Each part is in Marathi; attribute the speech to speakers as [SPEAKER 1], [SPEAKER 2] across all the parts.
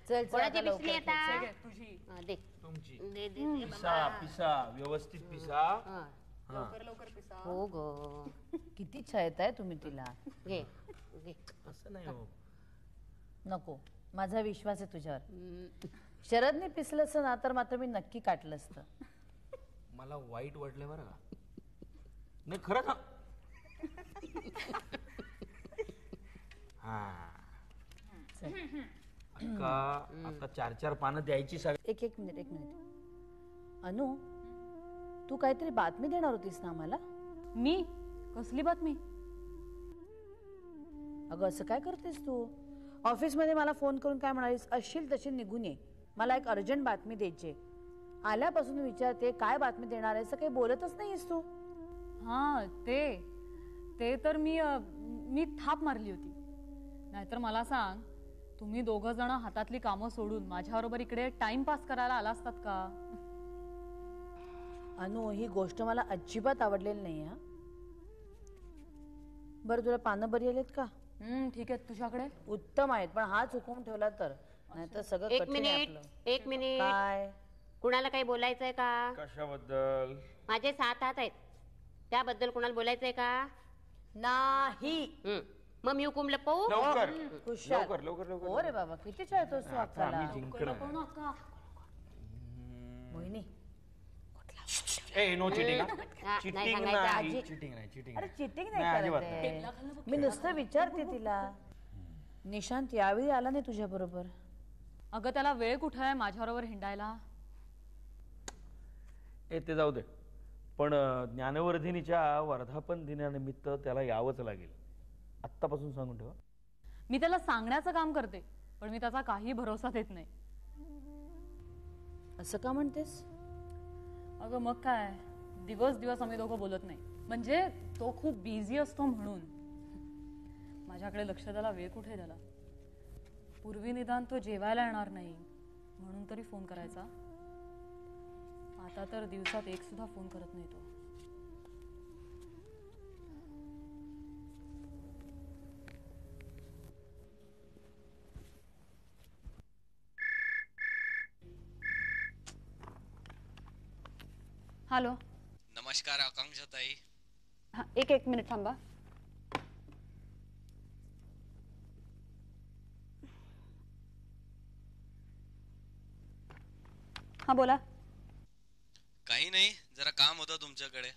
[SPEAKER 1] चल
[SPEAKER 2] कोणाची पिसली आता
[SPEAKER 3] तुझी
[SPEAKER 2] दे
[SPEAKER 4] तुमची
[SPEAKER 2] दे दे
[SPEAKER 4] पिसा पिसा व्यवस्थित पिसा
[SPEAKER 3] लवकर पिसा.
[SPEAKER 2] हो ग
[SPEAKER 1] किती छळताय तुम्ही तिला.
[SPEAKER 2] घे घे
[SPEAKER 4] असं नाही हो.
[SPEAKER 1] नको, माझा विश्वास आहे तुझ्यावर. शरदने पिसलं असं ना तर मात्र मी नक्की काटलं असतं.
[SPEAKER 4] मला वाईट वाटलं बरं का. नाही खरं ना. हा अक्का आता 4-4 पानं द्यायची सगळं.
[SPEAKER 1] एक मिनिट. अनु, तू काहीतरी बातमी देणार होतीस ना आम्हाला?
[SPEAKER 3] मी कसली बातमी?
[SPEAKER 1] अगं असं काय करतेस तू? ऑफिसमध्ये मला फोन करून काय म्हणालीस? अशील तशी निघून ये, मला एक अर्जंट बातमी द्यायची. आल्यापासून विचारते काय बातमी देणार आहे, असं काही बोलतच नाहीस तू.
[SPEAKER 3] हा ते तर मी थाप मारली होती. नाहीतर मला सांग, तुम्ही दोघं जण हातातली कामं सोडून माझ्याबरोबर इकडे टाइमपास करायला आला असतात का?
[SPEAKER 1] अनु, ही गोष्ट मला अजिबात आवडलेली नाही. हा बरं, तुला पानं बरी आलेत का?
[SPEAKER 3] ठीक आहे. तुझ्याकडे
[SPEAKER 1] उत्तम आहेत, पण हा चुकवून ठेवला तर नाहीतर सगळं
[SPEAKER 2] एक
[SPEAKER 1] कठीण आहे
[SPEAKER 2] मिनिट
[SPEAKER 1] आपलं.
[SPEAKER 2] एक मिनिट
[SPEAKER 1] काय?
[SPEAKER 2] कुणाला काही बोलायचंय का?
[SPEAKER 4] कशाबद्दल?
[SPEAKER 2] माझे 7 हात आहेत, त्याबद्दल कुणाला बोलायचंय का?
[SPEAKER 1] नाही.
[SPEAKER 2] मग मी हुकूम लपवू?
[SPEAKER 4] लवकर
[SPEAKER 1] हुशार.
[SPEAKER 4] लवकर लवकर लवकर.
[SPEAKER 1] हो रे बाबा, किती छळतोस तू
[SPEAKER 4] आता
[SPEAKER 1] अक्काला.
[SPEAKER 4] आम्ही जिंकणार.
[SPEAKER 1] मोहिनी,
[SPEAKER 4] ए नो चिटिंग.
[SPEAKER 2] नाही
[SPEAKER 4] चिटिंग
[SPEAKER 2] सांगायचं.
[SPEAKER 4] नाही, चिटिंग नाही, चिटिंग
[SPEAKER 1] अरे
[SPEAKER 4] नाही.
[SPEAKER 1] चिटिंग
[SPEAKER 4] नाही,
[SPEAKER 1] नाही
[SPEAKER 4] अजिबात
[SPEAKER 1] करत आहे. मी नुसतं विचारते तिला. निशांत यावेळी आला नाही तुझ्या बरोबर?
[SPEAKER 3] अगं त्याला वेळ कुठे आहे माझ्याबरोबर हिंडायला?
[SPEAKER 4] ए ते जाऊ दे, पण ज्ञानवर्धिनीच्या वर्धापन दिनानिमित्त त्याला यावंच लागेल. आत्तापासून सांगून ठेवा.
[SPEAKER 3] मी त्याला सांगण्याचं काम करते, पण मी त्याचा काही भरोसा देत नाही.
[SPEAKER 1] असं का म्हणतेस?
[SPEAKER 3] अगं मग काय, दिवस आम्ही दोघं बोलत नाही. म्हणजे तो खूप बिझी असतो म्हणून. माझ्याकडे लक्ष द्यायला वेळ कुठे त्याला? पूर्वी निदान तो जेवायला येणार नाही म्हणून तरी फोन करायचा. आता तर दिवसात एक सुद्धा फोन करत नाही तो. हॅलो.
[SPEAKER 5] नमस्कार आकांक्षाताई.
[SPEAKER 3] हा एक मिनिट थांबा. हा बोला.
[SPEAKER 5] काही नाही, जरा काम होतं तुमच्याकडे.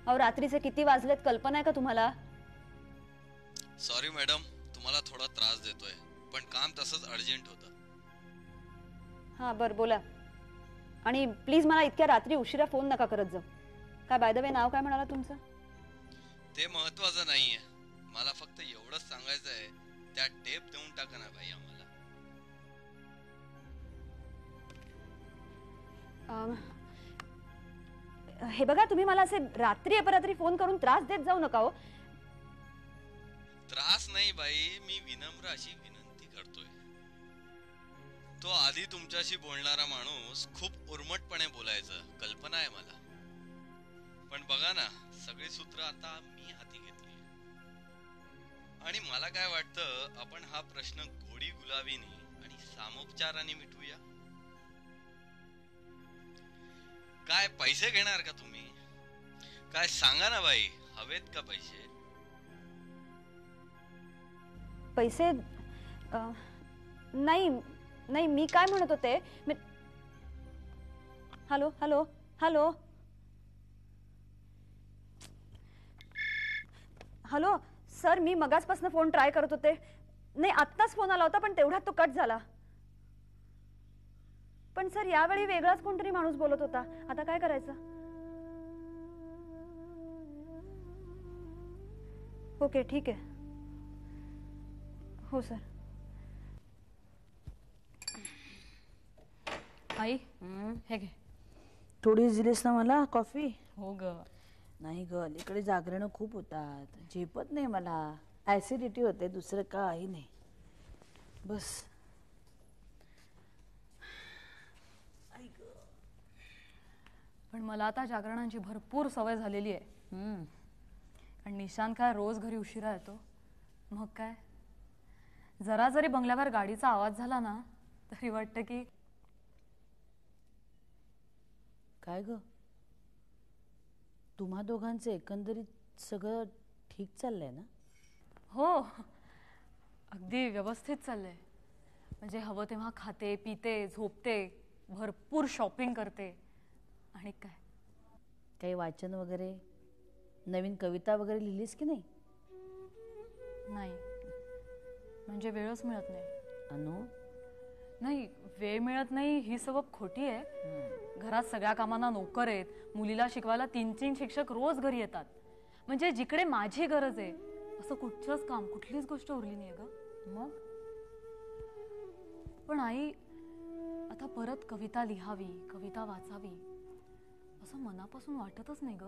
[SPEAKER 3] अहो रात्रीचे किती वाजलेत कल्पना आहे का तुम्हाला?
[SPEAKER 5] सॉरी मॅडम, तुम्हाला थोडा त्रास देतोय, पण काम तसंच अर्जंट होतं.
[SPEAKER 3] हा बर बोला. आणि प्लीज मला इतक्या रात्री उशिरा फोन नका करत जाऊ. काय बाय द वे नाव काय म्हणाला तुमचं?
[SPEAKER 5] ते महत्वाचं नाहीये, मला फक्त एवढंच सांगायचं आहे, त्या टेप देऊन टाका ना बाई आम्हाला.
[SPEAKER 3] हे बघा, तुम्ही मला असे रात्री अपरात्री फोन करून त्रास देत जाऊ नका हो.
[SPEAKER 5] त्रास नाही बाई, मी विनम्र अशी विनंती करतोय. तो आधी तुमच्याशी बोलणारा माणूस खूप उर्मटपणे बोलायचं, कल्पना आहे मला. पण बघा ना, सगळी सूत्र आता मी हाती घेतली. आणि मला काय वाटतं, आपण हा प्रश्न गोडी गुलाबीने आणि सामोपचाराने मिटवूया. काय पैसे घेणार का तुम्ही? काय सांगा ना बाई, हवेत का पैसे?
[SPEAKER 3] पैसे नाही नाही, मी काय म्हणत होते, hello hello hello hello sir, मी मगाचपासून फोन ट्राय करत होते. नाही आत्ताच फोन आला होता, पण तेवढ्यात तो कट झाला. पण सर यावेळी वेगळाच कोणतरी माणूस बोलत होता. आता काय करायचं? ओके ठीक आहे. हो सर. आई हे घे.
[SPEAKER 1] थोडी दिलीस ना मला कॉफी?
[SPEAKER 3] हो ग.
[SPEAKER 1] नाही ग, इकडे जागरण खूप होतात, झेपत नाही मला. ऍसिडिटी होते, दुसरं काही नाही. बस.
[SPEAKER 3] पण मला आता जागरणांची भरपूर सवय झालेली आहे. आणि निशांत काय रोज घरी उशिरा येतो. मग काय, जरा जरी बंगल्यावर गाडीचा आवाज झाला ना तरी वाटतं की
[SPEAKER 1] काय ग, तुम्हा दोघांचं एकंदरीत सगळं ठीक चाललंय ना?
[SPEAKER 3] हो, अगदी व्यवस्थित चाललंय. म्हणजे हवं तेव्हा खाते, पिते, झोपते, भरपूर शॉपिंग करते. आणि काय,
[SPEAKER 1] काही वाचन वगैरे, नवीन कविता वगैरे लिहिलीस की नाही?
[SPEAKER 3] नाही, म्हणजे वेळच मिळत नाही.
[SPEAKER 1] अनु,
[SPEAKER 3] नाही, वेळ मिळत नाही ही सबब खोटी आहे. घरात सगळ्या कामांना नोकर आहेत. मुलीला शिकवायला 3-3 शिक्षक रोज घरी येतात. म्हणजे जिकडे माझी गरज आहे असं कुठचंच काम, कुठलीच गोष्ट उरली नाही ग.
[SPEAKER 1] मग
[SPEAKER 3] पण आई, आता परत कविता लिहावी, कविता वाचावी असं मनापासून वाटतच नाही ग.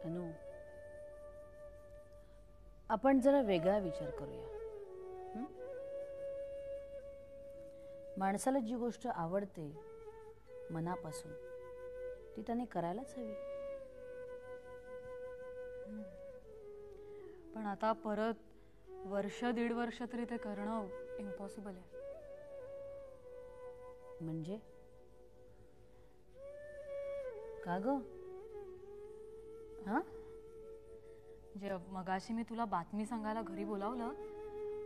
[SPEAKER 1] अनु, आपण जरा वेगळा विचार करूया. माणसाला जी गोष्ट आवडते मनापासून ती त्याने करायलाच हवी.
[SPEAKER 3] पण आता परत 1-1.5 वर्ष तरी ते करणं इम्पॉसिबल आहे.
[SPEAKER 1] म्हणजे का ग? हा,
[SPEAKER 3] म्हणजे मगाशी मी तुला बातमी सांगायला घरी बोलावलं,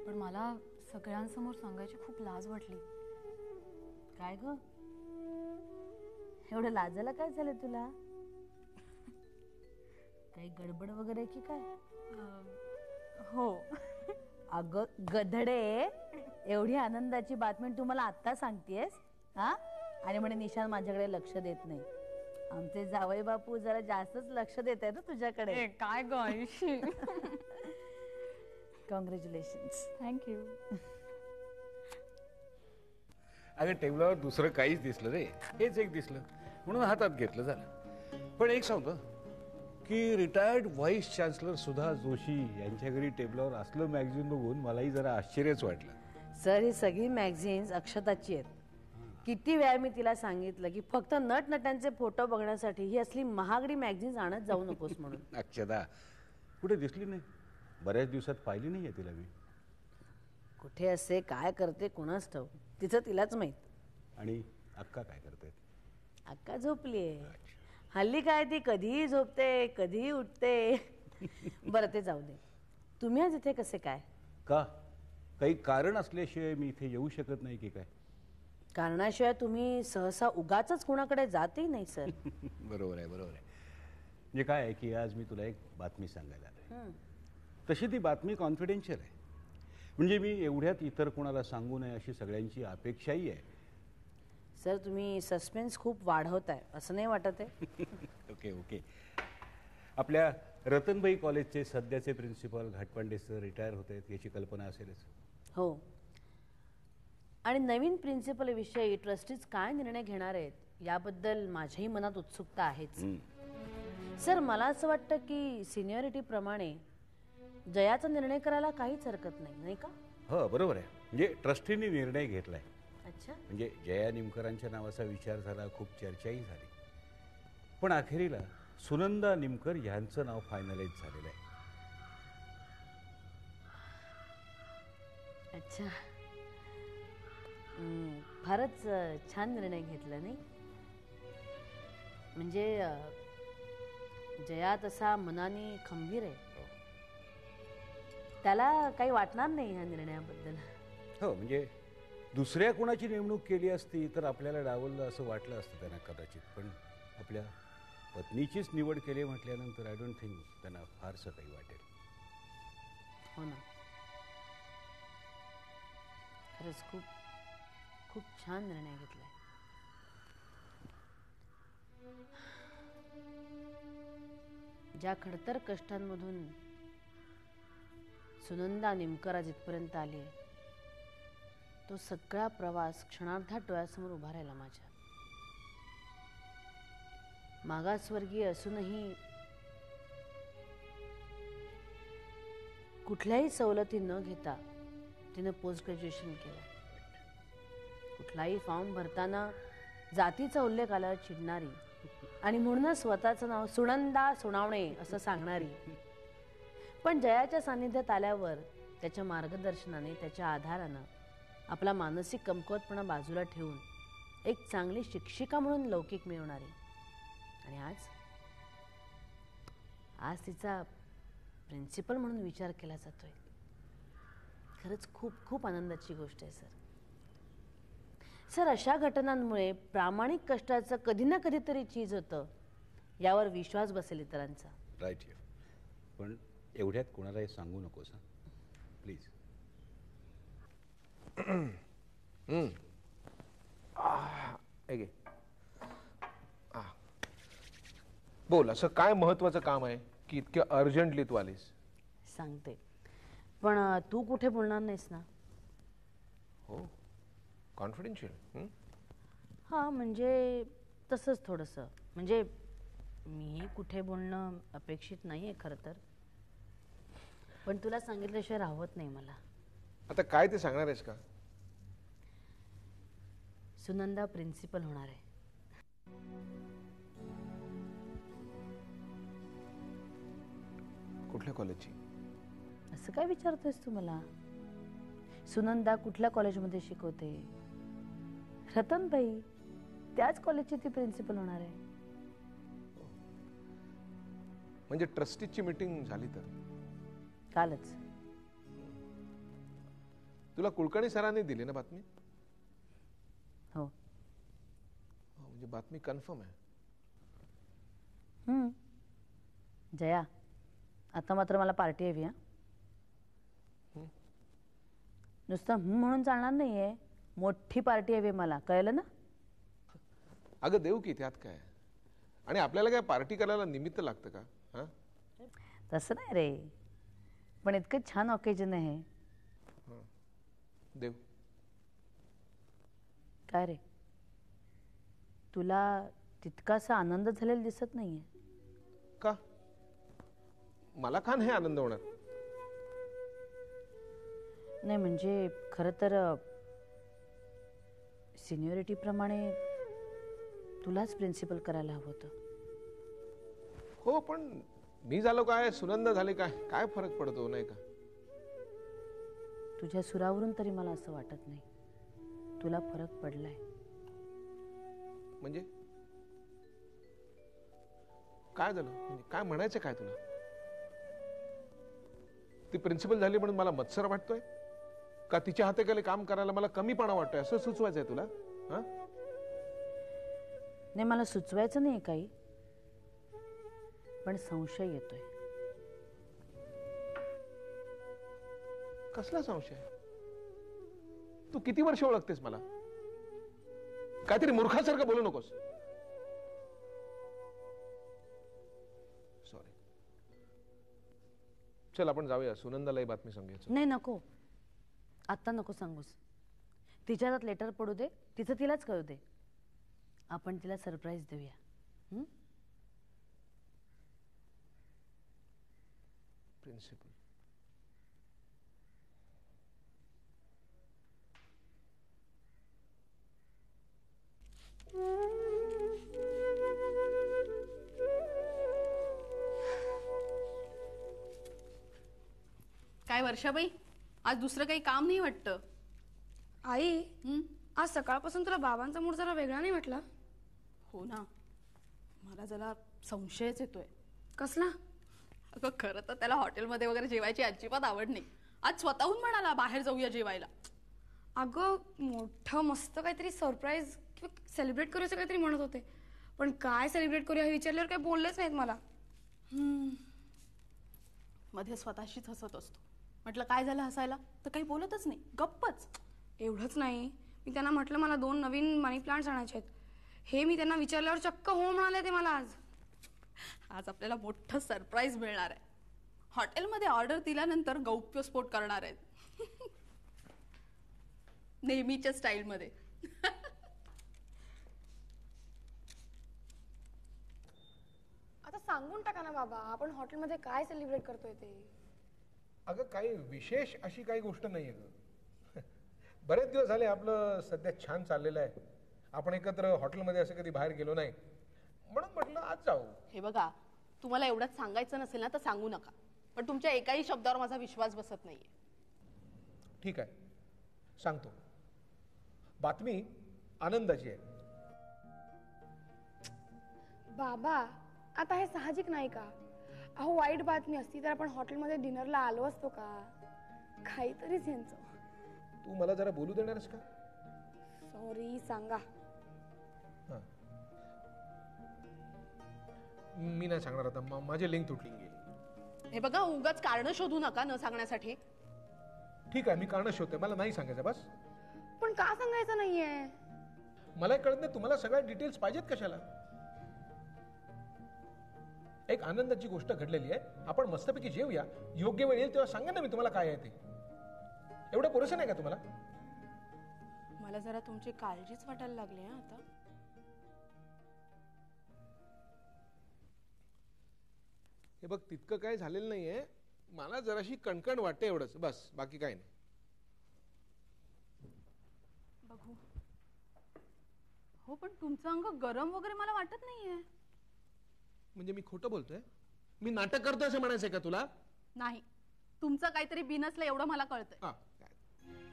[SPEAKER 3] पण मला सगळ्यांसमोर सांगायची खूप लाज वाटली.
[SPEAKER 1] काय ग, एवढं लाजायला काय झालं तुला? काही गडबड वगैरे की काय?
[SPEAKER 3] हो.
[SPEAKER 1] अगं गधडे, एवढी आनंदाची बातमी तू मला आत्ता सांगतेस? हा, आणि म्हणे निशांत माझ्याकडे लक्ष देत नाही. आमचे जावई बापू जरा जास्तच लक्ष देत आहे ना तुझ्याकडे.
[SPEAKER 3] काय ग आयुषी.
[SPEAKER 1] कॉंग्रॅच्युलेशन्स.
[SPEAKER 3] थँक्यू.
[SPEAKER 6] अगं टेबलावर दुसरं काहीच दिसलं रे, हेच एक दिसलं म्हणून हातात घेतलं झालं. पण एक सांगतो की रिटायर्ड व्हाईस चान्सलर सुधा जोशी यांच्या घरी टेबलावर असलं मॅगझिन बघून मलाही जरा आश्चर्यच वाटलं.
[SPEAKER 1] सर, ही सगळी मॅगझिन्स अक्षताची आहेत. किती वेळा मी तिला सांगितलं की फक्त नटनट्यांचे फोटो बघण्यासाठी ही असली महागडी मॅगझिन्स आणत जाऊ नकोस म्हणून.
[SPEAKER 6] अक्षता कुठे दिसली नाही, बऱ्याच दिवसात पाहिली नाही आहे तिला मी.
[SPEAKER 1] कुठे असे, काय करते कोणाच ठाऊक, तिचं तिलाच माहित.
[SPEAKER 6] आणि अक्का काय करते?
[SPEAKER 1] अक्का झोपलीये. हल्ली काय ती कधीही झोपते, कधीही उठते. बरं ते जाऊ दे, तुम्ही आज इथे कसे काय?
[SPEAKER 6] का, काही कारण असल्याशिवाय मी इथे येऊ शकत नाही की काय?
[SPEAKER 1] कारणाशिवाय तुम्ही सहसा उगाचच कुणाकडे जातही नाही सर.
[SPEAKER 6] बरोबर आहे, बरोबर आहे. म्हणजे काय आहे की आज मी तुला एक बातमी सांगायला आलोय. तशी ती बातमी कॉन्फिडेन्शियल आहे. म्हणजे मी एवढ्यात इतर कोणाला सांगू नये अशी सगळ्यांची अपेक्षाही आहे.
[SPEAKER 1] सर, तुम्ही सस्पेन्स खूप वाढवताय, असं नाही वाटत आहे?
[SPEAKER 6] Okay okay. आपल्या रतनबाई कॉलेजचे सध्याचे प्रिन्सिपल घाटपांडे सर रिटायर होत आहेत याची कल्पना असेलच.
[SPEAKER 1] हो, आणि नवीन प्रिन्सिपल विषयी ट्रस्टीज काय निर्णय घेणार आहेत याबद्दल माझ्याही मनात उत्सुकता आहेच. सर, मला असं वाटतं की सिनियरिटी प्रमाणे जयाचा निर्णय करायला काहीच हरकत नाही, नाही का?
[SPEAKER 6] हो, बरोबर आहे. म्हणजे ट्रस्टीने निर्णय घेतलाय.
[SPEAKER 1] अच्छा.
[SPEAKER 6] म्हणजे जया निमकरांच्या नावाचा विचार झाला, खूप चर्चाही झाली, पण अखेरीला सुनंदा निमकर यांचं नाव फायनलाइज झालेलं आहे.
[SPEAKER 1] अच्छा, फारच छान निर्णय घेतला नाही? म्हणजे जया तसा मनाने खंबीर आहे, त्याला काही वाटणार नाही ह्या निर्णयाबद्दल.
[SPEAKER 6] हो, म्हणजे दुसऱ्या कोणाची नेमणूक केली असती तर आपल्याला डावललं असं वाटलं असतं त्यांना कदाचित, पण आपल्या पत्नीचीच निवड केली म्हटल्यानंतर आय डोंट थिंक त्यांना फारसं काही वाटेल.
[SPEAKER 1] हो ना, खरंच खूप खूप छान निर्णय घेतलाय. ज्या खडतर कष्टांमधून सुनंदा निमकर आज इथपर्यंत आली, तो सगळा प्रवास क्षणार्धात डोळ्यासमोर उभा राहिला माझ्या. मागासवर्गीय असूनही कुठल्याही सवलती न घेता तिनं पोस्ट ग्रॅज्युएशन केलं. कुठलाही फॉर्म भरताना जातीचा उल्लेख आल्यावर चिडणारी आणि म्हणूनच स्वतःचं नाव सुनंदा सुनावणे असं सांगणारी. पण जयाच्या सान्निध्यात आल्यावर त्याच्या मार्गदर्शनाने, त्याच्या आधारानं आपला मानसिक कमकुवतपणा बाजूला ठेवून एक चांगली शिक्षिका म्हणून लौकिक मिळवणारी. आणि आज तिचा प्रिन्सिपल म्हणून विचार केला जातोय. खरंच खूप खूप आनंदाची गोष्ट आहे सर. अशा घटनांमुळे प्रामाणिक कष्टाचं कधी ना कधीतरी चीज होतं, यावर विश्वास बसेल इतरांचा.
[SPEAKER 6] राईट. पण एवढ्यात कोणालाही सांगू नकोस हा, प्लीज.
[SPEAKER 7] बोल, असं काय महत्वाचं काम आहे की इतक्या अर्जंटली तू आलीस?
[SPEAKER 1] सांगते, पण तू कुठे बोलणार नाहीस ना?
[SPEAKER 7] हो, कॉन्फिडेन्शियल.
[SPEAKER 1] हां, म्हणजे तसंच थोडंसं. म्हणजे मी कुठे बोलणं अपेक्षित नाही आहे खरं तर, पण तुला सांगितल्याशिवाय राहत नाही मला.
[SPEAKER 7] आता काय ते सांगणार आहेस का?
[SPEAKER 1] सुनंदा प्रिन्सिपल होणार आहे.
[SPEAKER 7] कुठल्या कॉलेजची?
[SPEAKER 1] असं काय विचारतोयस तू मला? सुनंदा कुठल्या कॉलेजमध्ये शिकवते? रतनबाई, त्याच कॉलेजची ती प्रिन्सिपल होणार आहे.
[SPEAKER 7] म्हणजे ट्रस्टीची मीटिंग झाली तर?
[SPEAKER 1] कालच.
[SPEAKER 7] तुला कुलकर्णी सरांनी दिली ना बातमी?
[SPEAKER 1] हो.
[SPEAKER 7] म्हणजे बातमी कन्फर्म आहे.
[SPEAKER 1] जया, आता मात्र मला पार्टी हवी. नुसतं म्हणून चालणार नाहीये, मोठी पार्टी हवी मला, कळलं ना?
[SPEAKER 7] अगं देऊ की, त्यात काय. आणि आपल्याला काय पार्टी करायला निमित्त लागतं का? हा,
[SPEAKER 1] तसं नाही रे, पण इतकं छान ऑकेजन आहे.
[SPEAKER 7] देव.
[SPEAKER 1] काय रे, तुला तितकासा आनंद झालेला दिसत नाहीये
[SPEAKER 7] का? मला का नाही आनंद होणार?
[SPEAKER 1] नाही म्हणजे खरं तर सिनियरिटी प्रमाणे तुलाच प्रिन्सिपल करायला हवं होतं.
[SPEAKER 7] हो, पण मी झालो काय, सुनंदा झाले काय, काय फरक पडतो नाही का?
[SPEAKER 1] तुझ्या सुरावरून तरी मला असं वाटत नाही तुला फरक पडलाय.
[SPEAKER 7] म्हणजे काय झालं? म्हणजे काय म्हणायचं काय तुला? ती प्रिन्सिपल झाली म्हणून मला मत्सर वाटतोय का? तिच्या हाताखाली काम करायला मला कमीपणा वाटतोय असं सुचवायचंय तुला? हा,
[SPEAKER 1] नाही, मला सुचवायचं नाही काही, पण संशय येतोय.
[SPEAKER 7] कसला संशय? तू किती वर्ष ओळखतेस मला? काहीतरी मूर्खासारखं बोलू नकोस. सॉरी. चल आपण जाऊया, सुनंदाला ही बातमी सांगायचं.
[SPEAKER 1] नाही, नको, आत्ता नको सांगूस. तिच्या हातात लेटर पडू दे, तिचं तिलाच कळू दे. आपण तिला सरप्राईज देऊया.
[SPEAKER 7] प्रिन्सिपल.
[SPEAKER 3] काय वर्षाबाई, आज दुसरं काही काम नाही वाटतं?
[SPEAKER 8] आई, आज सकाळपासून तुला बाबांचा मूड जरा वेगळा नाही वाटला?
[SPEAKER 3] हो ना, मला जरा संशयच येतोय.
[SPEAKER 8] कसला?
[SPEAKER 3] अगं खरं तर त्याला हॉटेलमध्ये वगैरे जेवायची अजिबात आवड नाही. आज स्वतःहून म्हणाला बाहेर जाऊया जेवायला.
[SPEAKER 8] अगं मोठं मस्त काहीतरी सरप्राईज किंवा सेलिब्रेट करूयाचं काहीतरी म्हणत होते, पण काय सेलिब्रेट करूया हे विचारल्यावर काही बोललेच नाहीत मला.
[SPEAKER 3] मध्ये स्वतःशीच हसत असतो. म्हटलं काय झालं हसायला, तर काही बोलतच नाही, गप्पच.
[SPEAKER 8] एवढंच नाही, मी त्यांना म्हटलं मला 2 नवीन मनी प्लांट्स आणायचे आहेत. हे मी त्यांना विचारल्यावर चक्क हो म्हणाले ते मला.
[SPEAKER 3] आज आपल्याला मोठं सरप्राईज मिळणार आहे. हॉटेलमध्ये ऑर्डर दिल्यानंतर गौप्यस्फोट करणार आहेत. नेहमीच्या स्टाईलमध्ये.
[SPEAKER 8] आता सांगून टाका ना बाबा, आपण हॉटेलमध्ये काय सेलिब्रेट करतोय ते.
[SPEAKER 7] अगं काही विशेष अशी काही गोष्ट नाहीये ग. बरेच दिवस झाले आपलं सध्या छान चाललेलं आहे. आपण एकत्र हॉटेलमध्ये असं कधी बाहेर गेलो नाही, म्हणून म्हटलं आज जाऊ.
[SPEAKER 3] हे बघा, तुम्हाला एवढंच सांगायचं नसेल ना तर सांगू नका.
[SPEAKER 9] पण तुमच्या एकाही शब्दावर माझा विश्वास बसत नाहीये.
[SPEAKER 7] ठीक आहे, सांगतो. बातमी आनंदाची आहे.
[SPEAKER 8] बाबा, आता हे साहजिक नाही का? अहो, वाईट बातमी असती तर आपण हॉटेलमध्ये डिनरला आलो असतो का? काहीतरीच यांचं.
[SPEAKER 7] तू मला जरा बोलू देणारस का?
[SPEAKER 8] सॉरी, सांगा.
[SPEAKER 7] हां, मी नाही सांगणार आता. माझी लिंक तुटली.
[SPEAKER 9] हे बघा, उगाच कारण शोधू नका न सांगण्यासाठी.
[SPEAKER 7] ठीक आहे, मी कारण शोधते. मला नाही सांगायचं बस.
[SPEAKER 8] पण का सांगायचं नाहीये?
[SPEAKER 7] मला कळत नाही तुम्हाला सगळ्या डिटेल्स पाहिजेत कशाला? एक आनंदाची गोष्ट घडलेली आहे. आपण मस्तपैकी जेवूया. योग्य वेळ येईल तेव्हा सांगा ना मी तुम्हाला काय आहे ते. एवढं पुरेसं नाही का तुम्हाला?
[SPEAKER 9] मला जरा तुमची काळजीच वाटायला लागली आता.
[SPEAKER 7] हे बघ, तितकं काय झालेलं नाहीये. मला जराशी कणकण वाटते, एवढंच बस. बाकी काय नाही.
[SPEAKER 3] बघू. हो, पण तुमचं अंग गरम वगैरे मला वाटत नाहीये.
[SPEAKER 7] म्हणजे मी खोटं बोलतोय? मी नाटक करतोय असं म्हणायचंय का तुला?
[SPEAKER 3] नाही, तुमचं काहीतरी बिनसलं एवढं मला कळतंय.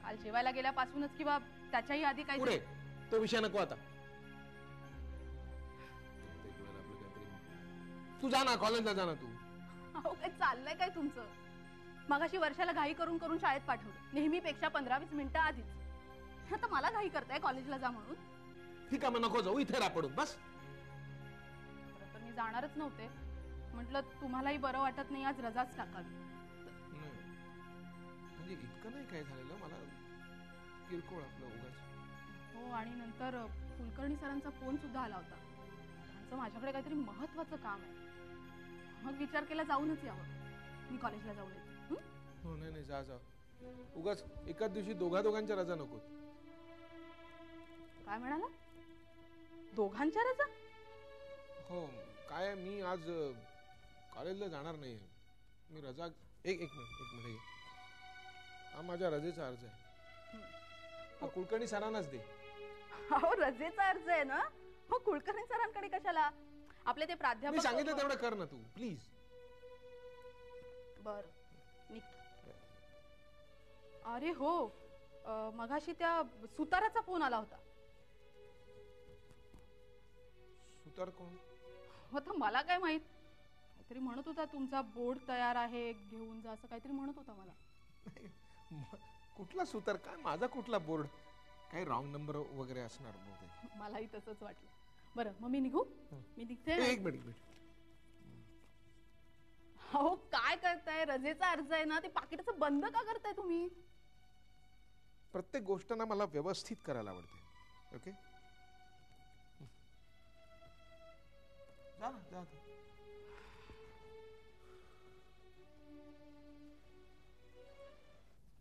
[SPEAKER 3] काल जेवायला गेल्यापासूनच किंवा त्याच्याही आधी काही
[SPEAKER 7] पुढे तो विषय नको आता. तू जा ना, कॉलेजला जा ना तू.
[SPEAKER 3] अहो, काय चाललंय काय तुमचं? मगाशी वर्षाला घाई करून करून शाळेत पाठवलं, नेहमीपेक्षा 15-20 मिनिटं आधीच. आता मला घाई करताय कॉलेजला जा म्हणून?
[SPEAKER 7] ठीक आहे, मग नको जाऊ, इथे रापडून बस.
[SPEAKER 3] तर मी जाणारच नव्हते. म्हटलं तुम्हालाही बरं वाटत नाही, आज रजाच टाकावी.
[SPEAKER 7] म्हणजे इतकं नाही काय झालेलं, मला किरकोळ आपलं उगाच.
[SPEAKER 3] हो, आणि नंतर कुलकर्णी सरांचा फोन सुद्धा आला होता. त्यांचं माझ्याकडे काहीतरी महत्वाचं काम आहे. मग विचार केला जाऊनच यावं. मी कॉलेजला जाऊन येते.
[SPEAKER 7] हो, नाही जा जा. उगाच एकाच दिवशी दोघांच्या रजा नको.
[SPEAKER 3] काय म्हणाला? दोघांच्या रजा?
[SPEAKER 7] हो, काय मी आज कॉलेजला जाणार नाही. मी रजा एक मिनिट. हा माझ्या रजेचा अर्ज आहे. कुलकर्णी सरांनाच दे.
[SPEAKER 3] हो, रजेचा अर्ज आहे ना? हो, कुलकर्णी सरांकडे कशाला? आपले ते प्राध्यापक.
[SPEAKER 7] मी सांगितलं तेवढं कर ना तू प्लीज.
[SPEAKER 3] बर, अरे हो, मगाशी त्या सुताराचा फोन आला होता.
[SPEAKER 7] सुतार कोण?
[SPEAKER 3] होता मला काय माहित. काहीतरी म्हणत होता तुमचा बोर्ड तयार आहे, घेऊन जा, असं काहीतरी म्हणत होता मला.
[SPEAKER 7] कुठला सुतार? काय माझा कुठला बोर्ड? काही रॉंग नंबर वगैरे असणार बहुतेक.
[SPEAKER 3] मलाही तसंच वाटलं. बरं, मग मी निघू? मी निघते.
[SPEAKER 7] एक मिनिट.
[SPEAKER 3] हो, काय करताय? रजेचा अर्ज आहे ना, ते पाकिटाचं बंद का करताय तुम्ही?
[SPEAKER 7] प्रत्येक गोष्ट ना मला व्यवस्थित करायला आवडते. ओके, जा ना, जा.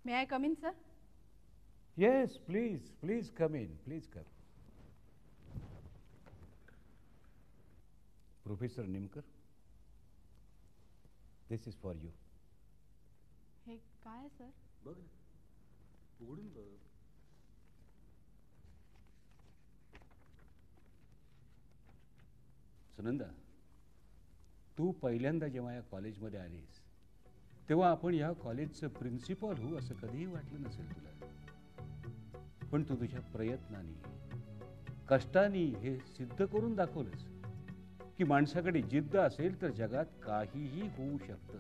[SPEAKER 3] May I come in, sir?
[SPEAKER 6] Yes, please come in. Please come. Professor Nimkar, this is for you.
[SPEAKER 3] हे काय आहे, सर?
[SPEAKER 6] बघ ना, उघडून बघ. सुनंदा, तू पहिल्यांदा जेव्हा या कॉलेजमध्ये आलीस तेव्हा आपण या कॉलेजचं प्रिन्सिपॉल होऊ असं कधीही वाटलं नसेल तुला. पण तू तुझ्या प्रयत्नांनी, कष्टांनी हे सिद्ध करून दाखवलंस की माणसाकडे जिद्द असेल तर जगात काहीही होऊ शकतं.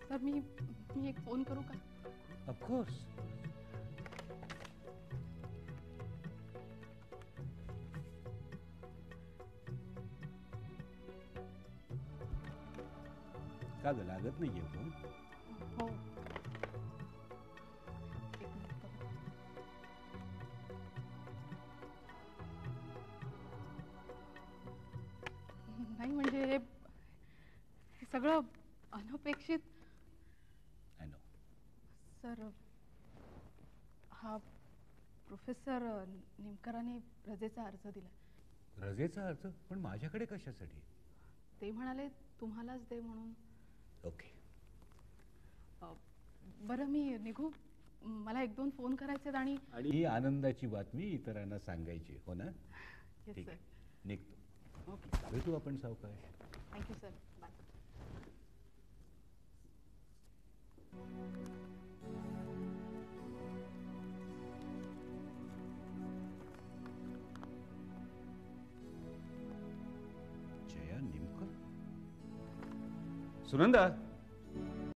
[SPEAKER 3] सर, मी एक फोन करू का?
[SPEAKER 6] ऑफकोर्स. का ग, लागत नाहीये फोन?
[SPEAKER 3] हो. नाही म्हणजे हे सगळं अनपेक्षित.
[SPEAKER 6] I know.
[SPEAKER 3] सर, हा प्रोफेसर निमकरांनी रजेचा अर्ज दिला.
[SPEAKER 6] रजेचा अर्ज? पण माझ्याकडे कशासाठी?
[SPEAKER 3] ते म्हणाले तुम्हालाच दे म्हणून.
[SPEAKER 6] ओके.
[SPEAKER 3] बरं, मी निघू? मला 1-2 फोन करायचे आणि
[SPEAKER 6] ही आनंदाची बातमी इतरांना सांगायची, हो ना?
[SPEAKER 3] ठीक आहे,
[SPEAKER 6] निघतो.
[SPEAKER 3] ओके,
[SPEAKER 6] भेटू आपण सावकाश.
[SPEAKER 3] Thank you sir. बाय.
[SPEAKER 6] सुनंदा